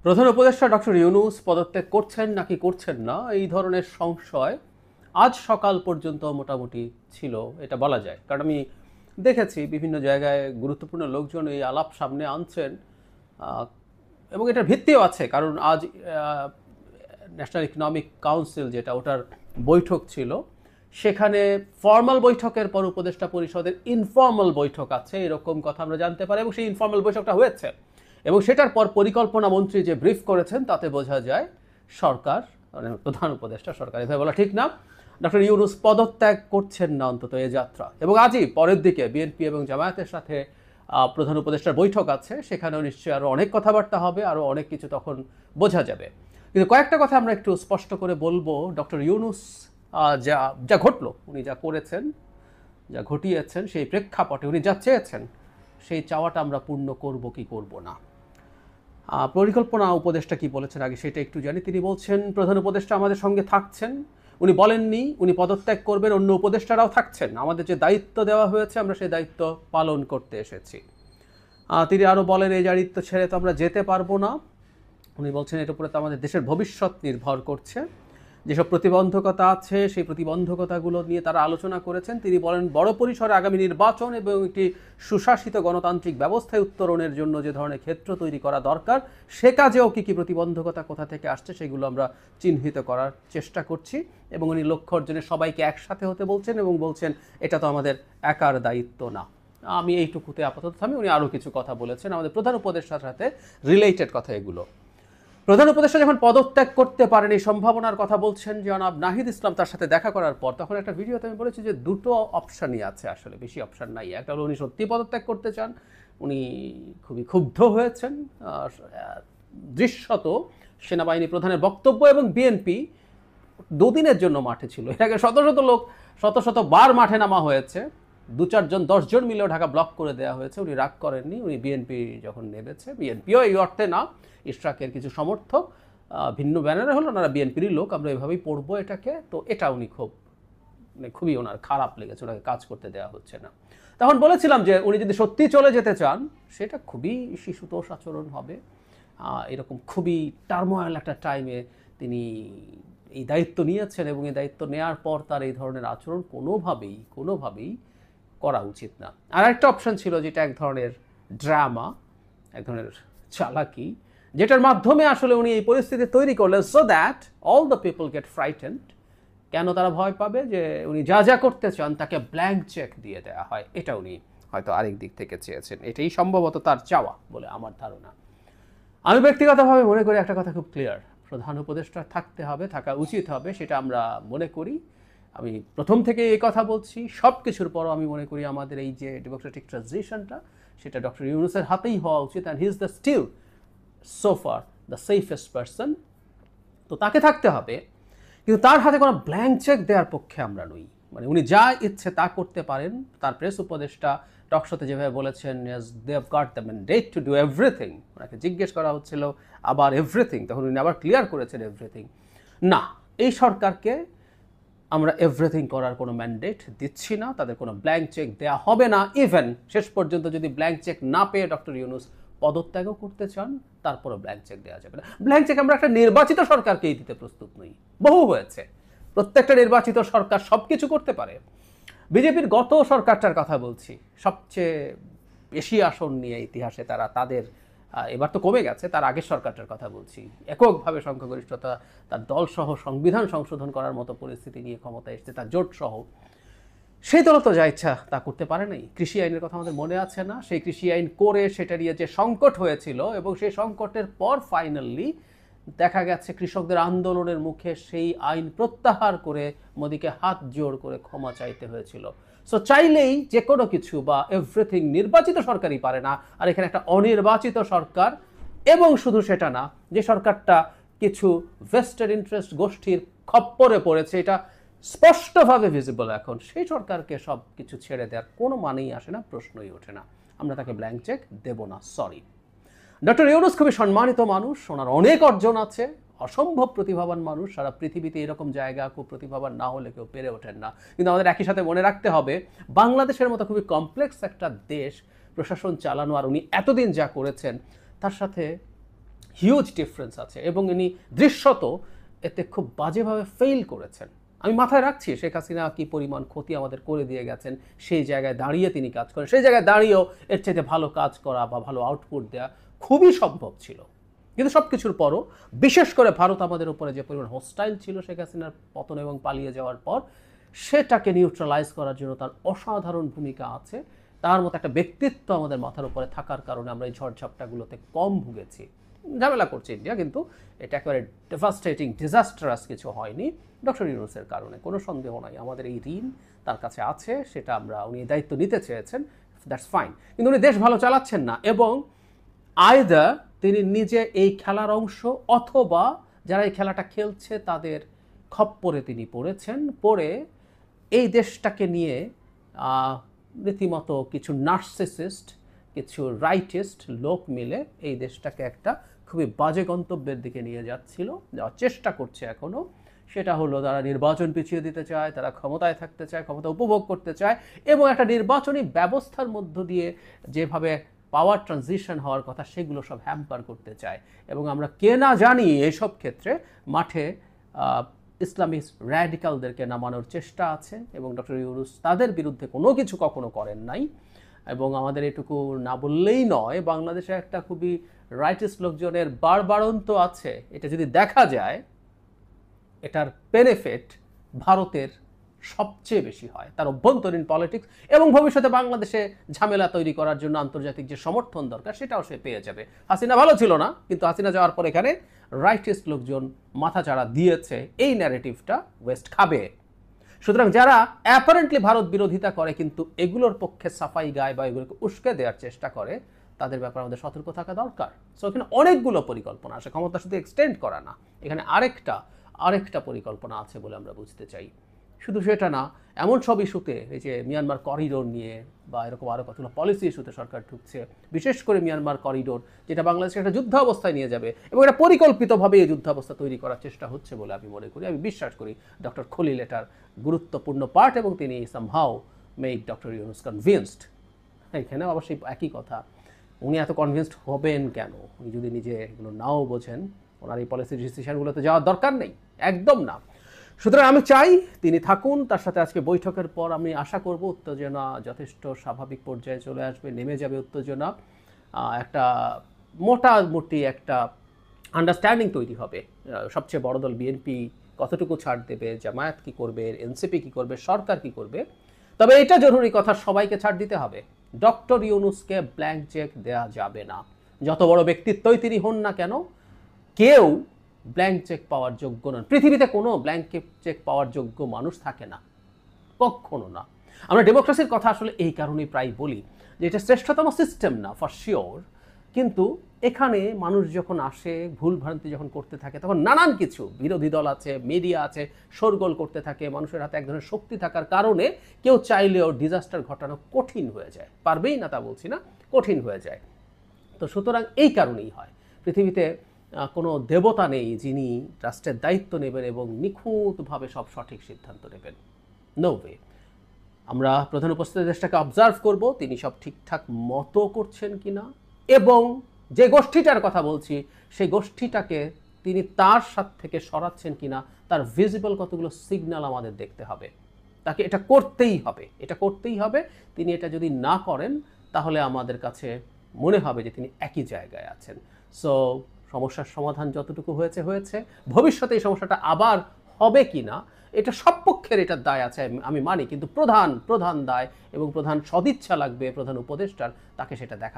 প্রধান উপদেষ্টা ডক্টর ইউনূস পদত্যাগ করছেন নাকি করছেন না এই ধরনের সংশয় আজ সকাল পর্যন্ত মোটামুটি ছিল, এটা বলা যায়। কারণ আমি দেখেছি বিভিন্ন জায়গায় গুরুত্বপূর্ণ লোকজন এই আলাপ সামনে আনছেন, এবং এটার ভিত্তিও আছে। কারণ আজ ন্যাশনাল ইকোনমিক কাউন্সিল যেটা, ওটার বৈঠক ছিল, সেখানে ফর্মাল বৈঠকের পর উপদেষ্টা পরিষদের ইনফর্মাল বৈঠক আছে, এরকম কথা আমরা জানতে পারি। এবং সেই ইনফর্মাল বৈঠকটা হয়েছে, এবং সেটার পর পরিকল্পনা মন্ত্রী যে ব্রিফ করেছেন তাতে বোঝা যায় সরকার, মানে প্রধান উপদেষ্টা, সরকার এভাবে বলা ঠিক না, ডক্টর ইউনূস পদত্যাগ করছেন না অন্তত এ যাত্রা। এবং আজই পরের দিকে বিএনপি এবং জামায়াতের সাথে প্রধান উপদেষ্টার বৈঠক আছে, সেখানেও নিশ্চয়ই আরও অনেক কথাবার্তা হবে, আরও অনেক কিছু তখন বোঝা যাবে। কিন্তু কয়েকটা কথা আমরা একটু স্পষ্ট করে বলবো। ডক্টর ইউনূস যা যা ঘটলো, উনি যা করেছেন, যা ঘটিয়েছেন, সেই প্রেক্ষাপটে উনি যা চেয়েছেন, সেই চাওয়াটা আমরা পূর্ণ করব কি করব না। পরিকল্পনা উপদেষ্টা কি বলেছেন আগে সেটা একটু জানি। তিনি বলছেন প্রধান উপদেষ্টা আমাদের সঙ্গে থাকছেন, উনি বলেননি উনি পদত্যাগ করবেন, অন্য উপদেষ্টারাও থাকছেন, আমাদের যে দায়িত্ব দেওয়া হয়েছে আমরা সেই দায়িত্ব পালন করতে এসেছি। তিনি আরও বলেন এই দায়িত্ব ছেড়ে তো আমরা যেতে পারবো না। উনি বলছেন এর উপরে তো আমাদের দেশের ভবিষ্যৎ নির্ভর করছে, যেসব প্রতিবন্ধকতা আছে সেই প্রতিবন্ধকতাগুলো নিয়ে তারা আলোচনা করেছেন। তিনি বলেন বড় পরিসরে আগামী নির্বাচন এবং একটি সুশাসিত গণতান্ত্রিক ব্যবস্থায় উত্তরণের জন্য যে ধরনের ক্ষেত্র তৈরি করা দরকার, সে কাজেও কী কী প্রতিবন্ধকতা কোথা থেকে আসছে সেগুলো আমরা চিহ্নিত করার চেষ্টা করছি। এবং উনি লক্ষ্য অর্জনে সবাইকে একসাথে হতে বলছেন, এবং বলছেন এটা তো আমাদের একার দায়িত্ব না। আমি এইটুকুতে আপাতত থামি। উনি আরও কিছু কথা বলেছেন আমাদের প্রধান উপদেষ্টার সাথে রিলেটেড কথা এগুলো। প্রধান উপদেষ্টা যখন পদত্যাগ করতে পারেন এই সম্ভাবনার কথা বলছেন জনাব নাহিদ ইসলাম তার সাথে দেখা করার পর, তখন একটা ভিডিওতে আমি বলেছি যে দুটো অপশানই আছে, আসলে বেশি অপশান নাই। একটা হলো উনি সত্যি পদত্যাগ করতে চান, উনি খুবই ক্ষুব্ধ হয়েছেন দৃশ্যত সেনাবাহিনী প্রধানের বক্তব্য, এবং বিএনপি দুদিনের জন্য মাঠে ছিল। এর আগে শত শত লোক, শত শত বার মাঠে নামা হয়েছে, 2-4 জন 10 জন মিলেও ঢাকা ব্লক করে দেওয়া হয়েছে। উনি রাগ করেননি। উনি বিএনপি যখন নেমেছে, বিএনপিও এই অর্থে না, ইশরাকের কিছু সমর্থক ভিন্ন ব্যানারে হলো, ওনারা বিএনপিরই লোক, আমরা এভাবেই পড়বো এটাকে। তো এটা উনি খুবই ওনার খারাপ লেগেছে, ওনাকে কাজ করতে দেওয়া হচ্ছে না। তখন বলেছিলাম যে উনি যদি সত্যি চলে যেতে চান সেটা খুবই শিশুতোষ আচরণ হবে। এরকম খুবই টার্মোয়াল একটা টাইমে তিনি এই দায়িত্ব নিয়েছেন, এবং এই দায়িত্ব নেওয়ার পর তার এই ধরনের আচরণ কোনোভাবেই করা উচিত না। আর একটা অপশন ছিল যেটা এক ধরনের ড্রামা, এক ধরনের চালাকি, যেটার মাধ্যমে আসলে উনি এই পরিস্থিতি তৈরি করলেন so that all the people gate frightened. কেন তারা ভয় পাবে? যে উনি যা যা করতে চান তাকে ব্ল্যাঙ্ক চেক দিয়ে দেওয়া হয়। এটা উনি হয়তো আরেক দিক থেকে চেয়েছেন, এটাই সম্ভবত তার চাওয়া বলে আমার ধারণা। আমি ব্যক্তিগতভাবে মনে করি একটা কথা খুব ক্লিয়ার, প্রধান উপদেষ্টা থাকতে হবে, থাকা উচিত হবে, সেটা আমরা মনে করি। আমি প্রথম থেকে এই কথা বলছি। সব কিছুর পরও আমি মনে করি আমাদের এই যে ডেমোক্রেটিক ট্রানজিশনটা, সেটা ডক্টর ইউনূসের হাতেই হওয়া উচিত, and he is the still so far the safest person. তো তাকে থাকতে হবে, কিন্তু তার হাতে কোনো ব্ল্যাঙ্ক চেক দেওয়ার পক্ষে আমরা নই। মানে উনি যা ইচ্ছে তা করতে পারেন। তার প্রেস উপদেষ্টা টকশোতে যেভাবে বলেছেন they have got the mandate to do everything, ওনাকে জিজ্ঞেস করা হচ্ছিল আবার এভরিথিং, তখন উনি আবার ক্লিয়ার করেছেন এভরিথিং। না, এই সরকারকে আমরা এভরিথিং করার কোনো ম্যান্ডেট দিচ্ছি না, তাদের কোনো ব্ল্যাঙ্ক চেক দেওয়া হবে না। ইভেন শেষ পর্যন্ত যদি ব্ল্যাঙ্ক চেক না পেয়ে ডক্টর ইউনূস পদত্যাগও করতে চান, তারপরও ব্ল্যাঙ্ক চেক দেওয়া যাবে না। ব্ল্যাঙ্ক চেক আমরা একটা নির্বাচিত সরকারকেই দিতে প্রস্তুত নই। বহু হয়েছে, প্রত্যেকটা নির্বাচিত সরকার সব কিছু করতে পারে। বিজেপির গত সরকারটার কথা বলছি, সবচেয়ে বেশি আসন নিয়ে ইতিহাসে তাদের এবার তো কমে গেছে, তার আগের সরকারটার কথা বলছি, এককভাবে সংখ্যাগরিষ্ঠতা, তার দলসহ সংবিধান সংশোধন করার মতো পরিস্থিতি নিয়ে ক্ষমতায় এসেছে, তার জোট সহ। সেই দল তো যা ইচ্ছা তা করতে পারে নাই। কৃষি আইনের কথা আমাদের মনে আছে না? সেই কৃষি আইন করে সেটা নিয়ে যে সংকট হয়েছিল, এবং সেই সংকটের পর ফাইনালি দেখা গেছে কৃষকদের আন্দোলনের মুখে সেই আইন প্রত্যাহার করে মোদিকে হাত জোড় করে ক্ষমা চাইতে হয়েছিল। সো চাইলেই যে কোনো কিছু বা এভরিথিং নির্বাচিত সরকারই পারে না। আর এখানে একটা অনির্বাচিত সরকার, এবং শুধু সেটা না, যে সরকারটা কিছু ভেস্টেড ইন্টারেস্ট গোষ্ঠীর খপ্পরে পড়েছে, এটা স্পষ্টভাবে ভিজিবল এখন, সেই সরকারকে সব কিছু ছেড়ে দেওয়ার কোনো মানেই আসে না, প্রশ্নই ওঠে না। আমরা তাকে ব্ল্যাঙ্ক চেক দেব না, সরি। ডক্টর ইউনূস খুবই সম্মানিত মানুষ, ওনার অনেক অর্জন আছে, অসম্ভব প্রতিভাবান মানুষ। সারা পৃথিবীতে এরকম জায়গা খুব প্রতিভাবান না হলে কেউ পেরে ওঠেন না। কিন্তু আমাদের একই সাথে মনে রাখতে হবে, বাংলাদেশের মতো খুবই কমপ্লেক্স একটা দেশ প্রশাসন চালানো, আর উনি এতদিন যা করেছেন, তার সাথে হিউজ ডিফারেন্স আছে এবং ইনি দৃশ্যত এতে খুব বাজেভাবে ফেইল করেছেন। আমি মাথায় রাখছি শেখ হাসিনা কী পরিমাণ ক্ষতি আমাদের করে দিয়ে গেছেন, সেই জায়গায় দাঁড়িয়ে তিনি কাজ করেন, সেই জায়গায় দাঁড়িয়েও এর চাইতে ভালো কাজ করা বা ভালো আউটপুট দেওয়া খুবই সম্ভব ছিল। কিন্তু সব কিছুর পরও বিশেষ করে ভারত আমাদের উপরে যে পরিমাণ হোস্টাইল ছিল শেখ হাসিনার পতন এবং পালিয়ে যাওয়ার পর, সেটাকে নিউট্রালাইজ করার জন্য তার অসাধারণ ভূমিকা আছে। তার মতো একটা ব্যক্তিত্ব আমাদের মাথার উপরে থাকার কারণে আমরা এই ঝড়ঝাপটাগুলোতে কম ভুগেছি। ঝামেলা করছে ইন্ডিয়া, কিন্তু এটা একেবারে ডেভাস্টেটিং ডিজাস্টারাস কিছু হয়নি ডক্টর ইউনূসের কারণে, কোনো সন্দেহ নাই। আমাদের এই ঋণ তার কাছে আছে, সেটা আমরা, উনি দায়িত্ব নিতে চেয়েছেন, দ্যাটস ফাইন। কিন্তু উনি দেশ ভালো চালাচ্ছেন না, এবং আইদার তিনি নিজে এই খেলার অংশ অথবা যারা এই খেলাটা খেলছে তাদের খপ্পরে তিনি পড়েছেন, পড়ে এই দেশটাকে নিয়ে রীতিমতো কিছু নার্সিসিস্ট, কিছু রাইটিস্ট লোক মিলে এই দেশটাকে একটা খুবই বাজে গন্তব্যের দিকে নিয়ে যাওয়ার চেষ্টা করছে এখনও। সেটা হলো তারা নির্বাচন পিছিয়ে দিতে চায়, তারা ক্ষমতায় থাকতে চায়, ক্ষমতা উপভোগ করতে চায়, এবং একটা নির্বাচনী ব্যবস্থার মধ্য দিয়ে যেভাবে পাওয়ার ট্রানজিশন হওয়ার কথা সেগুলো সব হ্যাম্পার করতে চায়। এবং আমরা কে না জানি এইসব ক্ষেত্রে মাঠে ইসলামিক র্যাডিক্যালদেরকে নামানোর চেষ্টা আছে, এবং ডক্টর ইউনূস তাদের বিরুদ্ধে কোনো কিছু কখনো করেন নাই। এবং আমাদের এটুকু না বললেই নয়, বাংলাদেশে একটা খুবই রাইটিস্ট লোকজনের বাড়বাড়ন্ত আছে। এটা যদি দেখা যায়, এটার বেনিফিট ভারতের সবচেয়ে বেশি হয়, তার অভ্যন্তরীণ পলিটিক্স, এবং ভবিষ্যতে বাংলাদেশে ঝামেলা তৈরি করার জন্য আন্তর্জাতিক যে সমর্থন দরকার সেটাও সে পেয়ে যাবে। হাসিনা ভালো ছিল না, কিন্তু হাসিনা যাওয়ার পর এখানে রাইটিস্ট লোকজন মাথাচাড়া দিয়েছে, এই ন্যারেটিভটা ওয়েস্ট খাবে। সুতরাং যারা অ্যাপারেন্টলি ভারত বিরোধিতা করে কিন্তু এগুলোর পক্ষে সাফাই গায় বা এগুলোকে উস্কে দেওয়ার চেষ্টা করে, তাদের ব্যাপারে আমাদের সতর্ক থাকা দরকার। সো এখানে অনেকগুলো পরিকল্পনা আছে, ক্ষমতা শুধু এক্সটেন্ড করা না, এখানে আরেকটা পরিকল্পনা আছে বলে আমরা বুঝতে চাই। শুধু সেটা না, এমন সব ইস্যুতে, এই যে মিয়ানমার করিডোর নিয়ে বা এরকম আরও কতগুলো পলিসি ইস্যুতে সরকার ঢুকছে, বিশেষ করে মিয়ানমার করিডোর, যেটা বাংলাদেশকে একটা যুদ্ধ অবস্থায় নিয়ে যাবে, এবং এটা পরিকল্পিতভাবে এই যুদ্ধ অবস্থা তৈরি করার চেষ্টা হচ্ছে বলে আমি মনে করি। আমি বিশ্বাস করি ডক্টর খলিল এটার গুরুত্বপূর্ণ পার্ট, এবং তিনি somehow made doctor Yunus convinced. এখানেও অবশ্যই একই কথা, উনি এত কনভিন্সড হবেন কেন? উনি যদি নিজে এগুলো নাও বোঝেন, ওনার এই পলিসি ডিসিশনগুলোতে যাওয়ার দরকার নেই, একদম না। সুতরাং আমি চাই তিনি থাকুন। তার সাথে আজকে বৈঠকের পর আমি আশা করব উত্তেজনা যথেষ্ট স্বাভাবিক পর্যায়ে চলে আসবে, নেমে যাবে উত্তেজনা, একটা মোটামুটি একটা আন্ডারস্ট্যান্ডিং তৈরি হবে। সবচেয়ে বড় দল বিএনপি কতটুকু ছাড় দেবে, জামায়াত কী করবে, এনসিপি কী করবে, সরকার কী করবে। তবে এটা জরুরি কথা, সবাইকে ছাড় দিতে হবে। ডক্টর ইউনূসকে ব্ল্যাঙ্ক চেক দেওয়া যাবে না, যত বড় ব্যক্তিত্বই তিনি হন না কেন। কেউ ব্ল্যাঙ্ক চেক পাওয়ার যোগ্য নন, পৃথিবীতে কোনো ব্ল্যাঙ্ক চেক পাওয়ার যোগ্য মানুষ থাকে না, কখনো না। আমরা ডেমোক্রেসির কথা আসলে এই কারণেই প্রায় বলি যে এটা শ্রেষ্ঠতম সিস্টেম না, ফর শিওর, কিন্তু এখানে মানুষ যখন আসে, ভুলভ্রান্তি যখন করতে থাকে, তখন নানান কিছু বিরোধী দল আছে, মিডিয়া আছে, শোরগোল করতে থাকে। মানুষের হাতে এক ধরনের শক্তি থাকার কারণে কেউ চাইলেও ডিজাস্টার ঘটানো কঠিন হয়ে যায়, পারবেই না তা বলছি না, কঠিন হয়ে যায়। তো সুতরাং এই কারণেই হয়, পৃথিবীতে কোনো দেবতা নেই যিনি রাষ্ট্রের দায়িত্ব নেবেন এবং নিখুঁতভাবে সব সঠিক সিদ্ধান্ত নেবেন, নো ওয়ে। আমরা প্রধান উপস্থিত দেশটাকে অবজার্ভ করব তিনি সব ঠিকঠাক মতো করছেন কিনা, এবং যে গোষ্ঠীটার কথা বলছি সেই গোষ্ঠীটাকে তিনি তার সাথ থেকে সরাচ্ছেন কিনা, তার ভিজিবল কতগুলো সিগন্যাল আমাদের দেখতে হবে। তাকে এটা করতেই হবে। তিনি এটা যদি না করেন তাহলে আমাদের কাছে মনে হবে যে তিনি একই জায়গায় আছেন। সো সমস্যার সমাধান যতটুকু হয়েছে, ভবিষ্যতে এই সমস্যাটা আবার হবে কি না, এটা সব পক্ষের এটার দায় আছে আমি মানি, কিন্তু প্রধান দায় এবং প্রধান সদিচ্ছা লাগবে প্রধান উপদেষ্টার, তাকে সেটা দেখা।